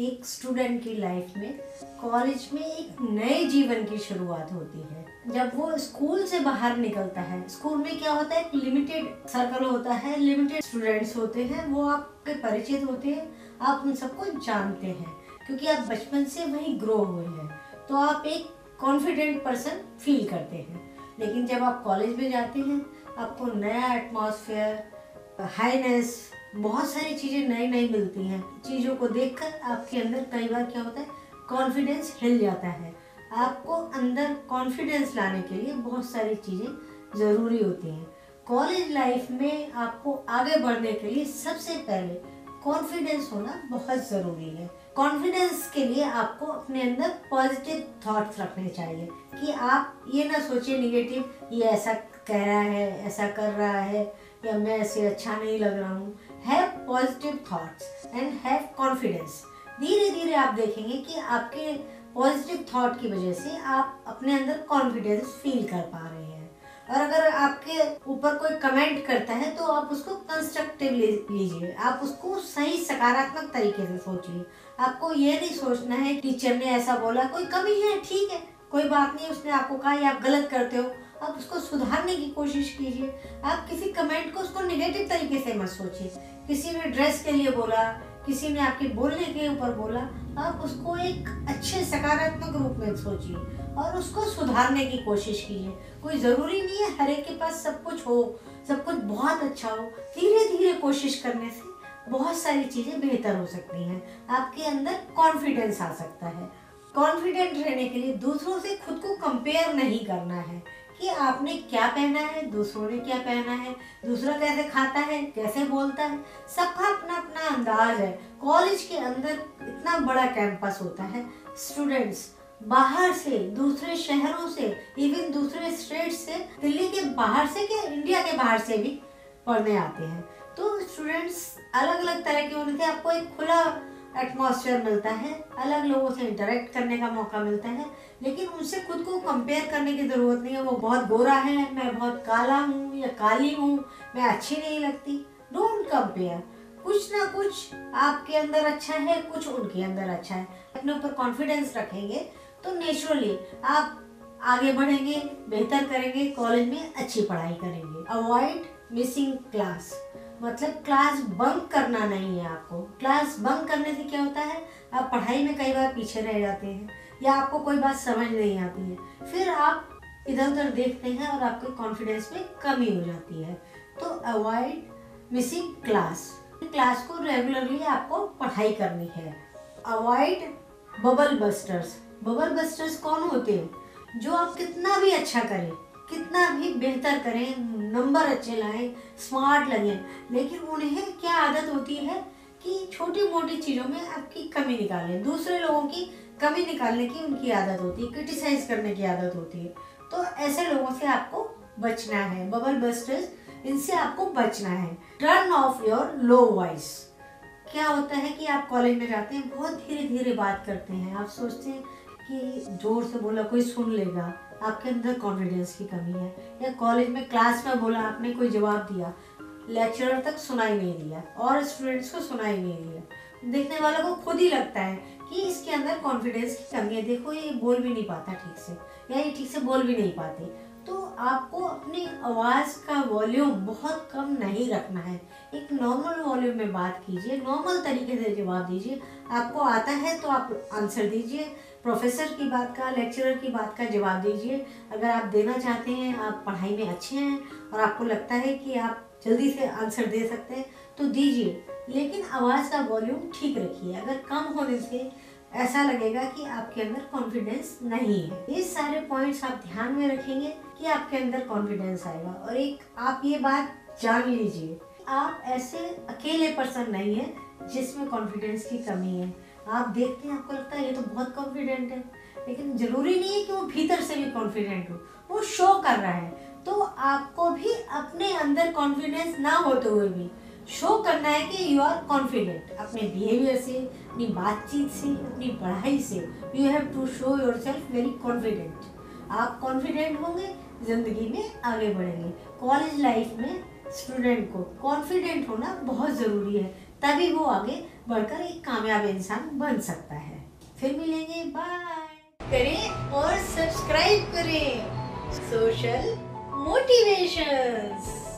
एक स्टूडेंट की लाइफ में कॉलेज में एक नए जीवन की शुरुआत होती है। जब वो स्कूल से बाहर निकलता है, स्कूल में क्या होता है, एक लिमिटेड सर्कल होता है, लिमिटेड स्टूडेंट्स होते हैं, वो आपके परिचित होते हैं, आप उन सबको जानते हैं क्योंकि आप बचपन से वहीं ग्रो हुए हैं, तो आप एक कॉन्फिडेंट पर्सन फील करते हैं। लेकिन जब आप कॉलेज में जाते हैं, आपको नया एटमॉस्फेयर, हाईनेस, बहुत सारी चीज़ें नई नई मिलती हैं। चीज़ों को देखकर आपके अंदर कई बार क्या होता है, कॉन्फिडेंस हिल जाता है। आपको अंदर कॉन्फिडेंस लाने के लिए बहुत सारी चीज़ें ज़रूरी होती हैं। कॉलेज लाइफ में आपको आगे बढ़ने के लिए सबसे पहले कॉन्फिडेंस होना बहुत ज़रूरी है। कॉन्फिडेंस के लिए आपको अपने अंदर पॉजिटिव थॉट्स रखने चाहिए कि आप ये ना सोचें निगेटिव, ये ऐसा कह रहा है, ऐसा कर रहा है, या मैं ऐसे अच्छा नहीं लग रहा हूँ। Have positive thoughts and have confidence. धीरे धीरे आप देखेंगे कि आपके पॉजिटिव थॉट की वजह से आप अपने अंदर कॉन्फिडेंस फील कर पा रहे हैं। और अगर आपके ऊपर कोई कमेंट करता है तो आप उसको कंस्ट्रक्टिव लीजिए, आप उसको सही सकारात्मक तरीके से सोचिए। आपको ये नहीं सोचना है टीचर ने ऐसा बोला, कोई कमी है, ठीक है, कोई बात नहीं, उसने आपको कहा या आप गलत करते हो, आप उसको सुधारने की कोशिश कीजिए। आप किसी कमेंट को उसको नेगेटिव तरीके से मत सोचिए। किसी ने ड्रेस के लिए बोला, किसी ने आपके बोलने के ऊपर बोला, आप उसको एक अच्छे सकारात्मक रूप में सोचिए और उसको सुधारने की कोशिश कीजिए। कोई ज़रूरी नहीं है हर एक के पास सब कुछ हो, सब कुछ बहुत अच्छा हो। धीरे धीरे कोशिश करने से बहुत सारी चीज़ें बेहतर हो सकती हैं। आपके अंदर कॉन्फिडेंस आ सकता है। कॉन्फिडेंट रहने के लिए दूसरों से खुद को कंपेयर नहीं करना है कि आपने क्या पहना है, दूसरों ने क्या पहना है, दूसरा कैसे खाता है, कैसे बोलता है। सबका अपना अपना अंदाज है। कॉलेज के अंदर इतना बड़ा कैंपस होता है, स्टूडेंट्स बाहर से, दूसरे शहरों से, इवन दूसरे स्टेट से, दिल्ली के बाहर से, क्या इंडिया के बाहर से भी पढ़ने आते हैं। तो स्टूडेंट्स अलग अलग तरह के होने से आपको एक खुला एटमॉस्फेयर मिलता है, अलग लोगों से इंटरेक्ट करने का मौका मिलता है। लेकिन उनसे खुद को कंपेयर करने की ज़रूरत नहीं है। वो बहुत गोरा है, मैं बहुत काला हूँ या काली हूँ, मैं अच्छी नहीं लगती। Don't compare. कुछ ना कुछ आपके अंदर अच्छा है, कुछ उनके अंदर अच्छा है। अपने ऊपर कॉन्फिडेंस रखेंगे तो नेचुरली आप आगे बढ़ेंगे, बेहतर करेंगे, कॉलेज में अच्छी पढ़ाई करेंगे। अवॉइड मिसिंग क्लास, मतलब क्लास बंक करना नहीं है आपको। क्लास बंक करने से क्या होता है, आप पढ़ाई में कई बार पीछे रह जाते हैं या आपको कोई बात समझ नहीं आती है, फिर आप इधर उधर देखते हैं और आपके कॉन्फिडेंस में कमी हो जाती है। तो अवॉइड मिसिंग क्लास। क्लास को रेगुलरली आपको पढ़ाई करनी है। Avoid bubble busters. Bubble busters कौन होते हैं? जो आप कितना भी अच्छा करें, कितना भी बेहतर करें, नंबर अच्छे लाएं, स्मार्ट लगें, लेकिन उन्हें क्या आदत होती है कि छोटी मोटी चीज़ों में आपकी कमी निकालें। दूसरे लोगों की कमी निकालने की उनकी आदत होती है, क्रिटिसाइज करने की आदत होती है। तो ऐसे लोगों से आपको बचना है। बबल बस्टर्स, इनसे आपको बचना है। Turn off your low voice. क्या होता है कि आप कॉलेज में जाते हैं, बहुत धीरे धीरे बात करते हैं, आप सोचते हैं कि जोर से बोला कोई सुन लेगा, आपके अंदर कॉन्फिडेंस की कमी है। या कॉलेज में क्लास में बोला, आपने कोई जवाब दिया, लेक्चरर तक सुनाई नहीं दिया और स्टूडेंट्स को सुनाई नहीं दिया। देखने वालों को खुद ही लगता है कि इसके अंदर कॉन्फिडेंस की कमी है, देखो ये बोल भी नहीं पाता ठीक से, या ये ठीक से बोल भी नहीं पाते। तो आपको अपनी आवाज़ का वॉल्यूम बहुत कम नहीं रखना है। एक नॉर्मल वॉल्यूम में बात कीजिए, नॉर्मल तरीके से जवाब दीजिए। आपको आता है तो आप आंसर दीजिए, प्रोफेसर की बात का, लेक्चरर की बात का जवाब दीजिए। अगर आप देना चाहते हैं, आप पढ़ाई में अच्छे हैं और आपको लगता है कि आप जल्दी से आंसर दे सकते हैं तो दीजिए, लेकिन आवाज़ का वॉल्यूम ठीक रखिए। अगर कम होने से ऐसा लगेगा कि आपके अंदर कॉन्फिडेंस नहीं है। ये सारे पॉइंट्स आप ध्यान में रखेंगे कि आपके अंदर कॉन्फिडेंस आएगा। और एक आप ये बात जान लीजिए, आप ऐसे अकेले पर्सन नहीं है जिसमें कॉन्फिडेंस की कमी है। आप देखते हैं, आपको लगता है ये तो बहुत कॉन्फिडेंट है, लेकिन जरूरी नहीं है कि वो भीतर से भी कॉन्फिडेंट हो, वो शो कर रहा है। तो आपको भी अपने अंदर कॉन्फिडेंस ना होते हुए भी शो करना है कि यू आर कॉन्फिडेंट। अपने बिहेवियर से, अपनी बातचीत से, अपनी पढ़ाई से you have to show yourself very confident. आप कॉन्फिडेंट होंगे, जिंदगी में आगे बढ़ेंगे। कॉलेज लाइफ में स्टूडेंट को कॉन्फिडेंट होना बहुत ज़रूरी है, तभी वो आगे बढ़कर एक कामयाब इंसान बन सकता है। फिर मिलेंगे, बाय। करें और सब्सक्राइब करें सोशल मोटिवेशंस।